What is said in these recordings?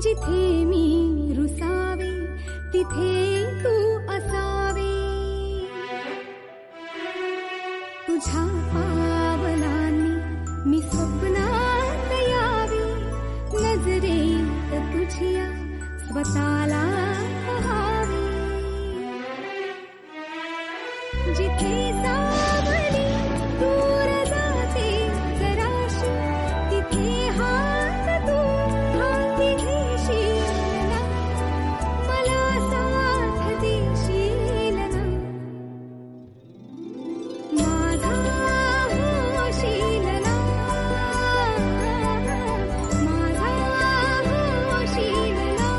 जिथे मी रुसावे तिथे तू असावे, तुझ्या पावलांनी मी स्वप्नात यावे, नजरेत तुझ्या स्वतःला पहावे, जिथे सावली दूर जाते जराशी, तिथे हात तू हाती घेशील ना, मला साथ देशील ना, माझा होशील ना, माझा होशील ना.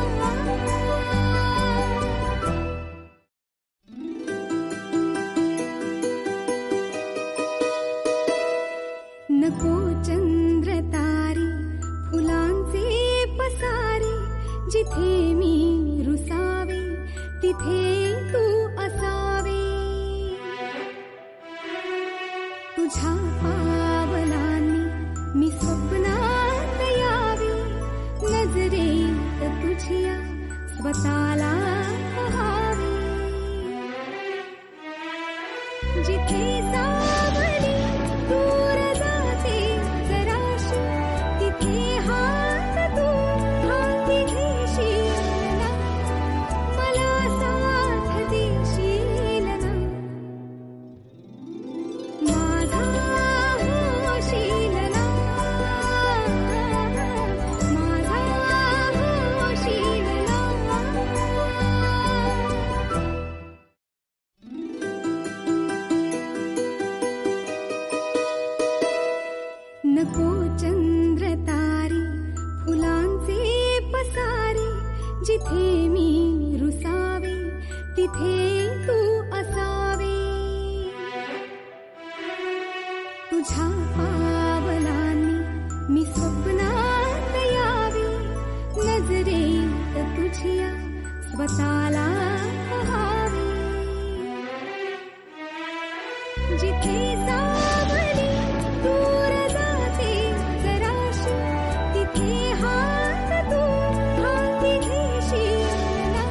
नको चंद्र तारे फुलांचे पसारे, जिथे मी रुसावे तिथे तू असावे, तुझ्या पावलांनी मी स्वप्नात यावे, नजरेत तुझ्या स्वतःला पहावे, जिथे सावली दूर जाते जराशी, तिथे हात तू हाती घेशील ना, मला साथ देशील ना, माझा होशील ना, माझा होशील ना. नको चंद्र तारे फुलांचे पसारे, जिथे मी रुसावे तिथे तू असावे, तुझ्या पावलांनी मी स्वप्नात यावे, नजरेत तुझ्या स्वतःला पहावे, जिथे सावली दूर जाते जराशी, तिथे हात तू हाती घेशील ना,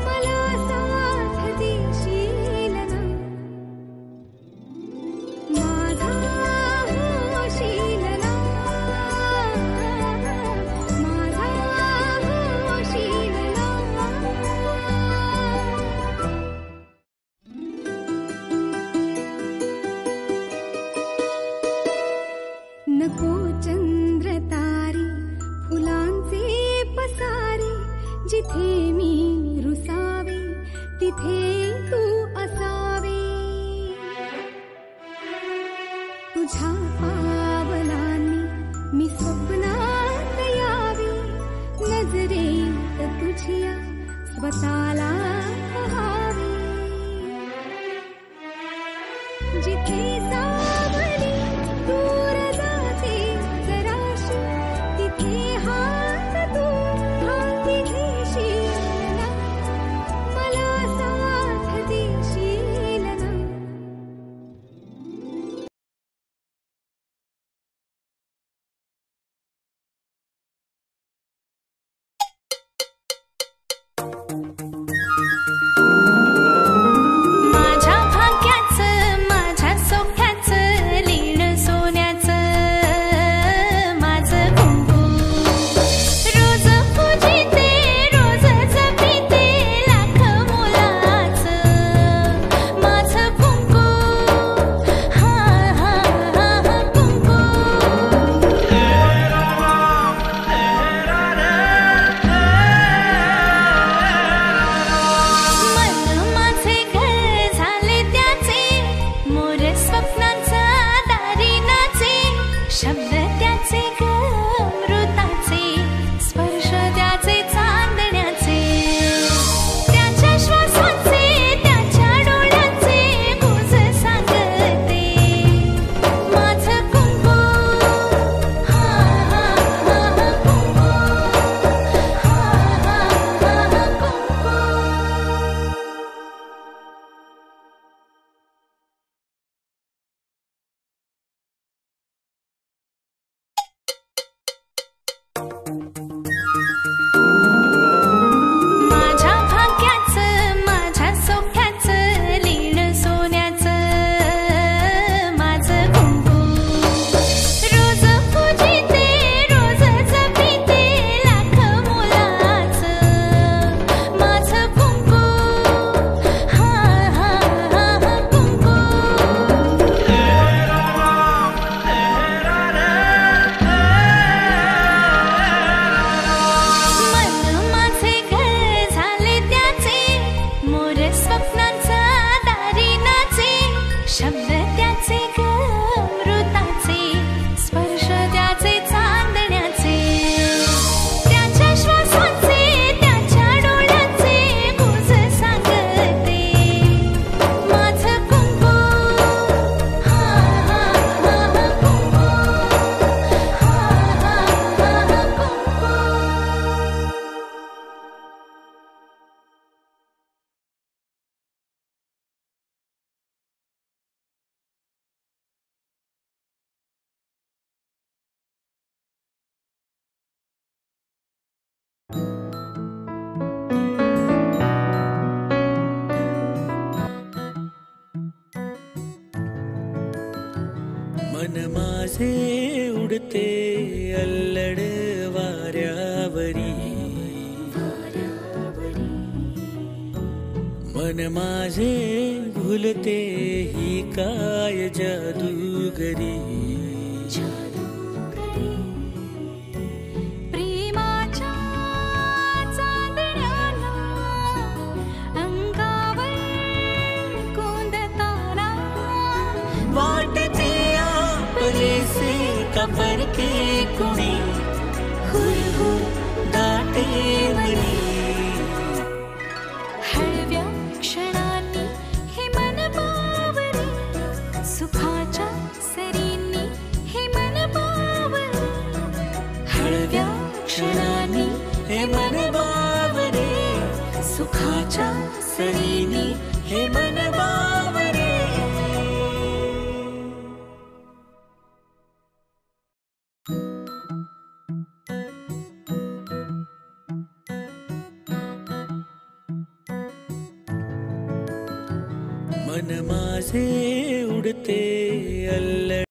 मला साथ देशील ना, माझा होशील ना, माझा होशील ना. नको चंद्र तारे फुलांचे पसारे, जिथे मी रुसावे तिथे तू असावे, तुझ्या पावलांनी मी स्वप्नात यावे, नजरेत तुझ्या स्वतःला पहावे, जिथे सावली दूर जाते जराशी, तिथे हात तू हाती घेशील ना, मला साथ देशील ना. माझ्या भाग्याचं माझ्या मन माझे उडते अल्लड वाऱ्यावरी, मन माझे भुलते ही काय जादूगरी. प्रेमाच्या चांदण्याला अंगावर कोंदताना वाटते आपलेसे का परके कुणी, हुरहुर दाटे मनी. हळव्या क्षणांनी हे मन बावरे, सुखाच्या सरींनी हे मन बावरे. हळव्या क्षणांनी हे मन बावरे, सुखाच्या सरीनी हे मन बावरे. मन माझे उडते अल्लड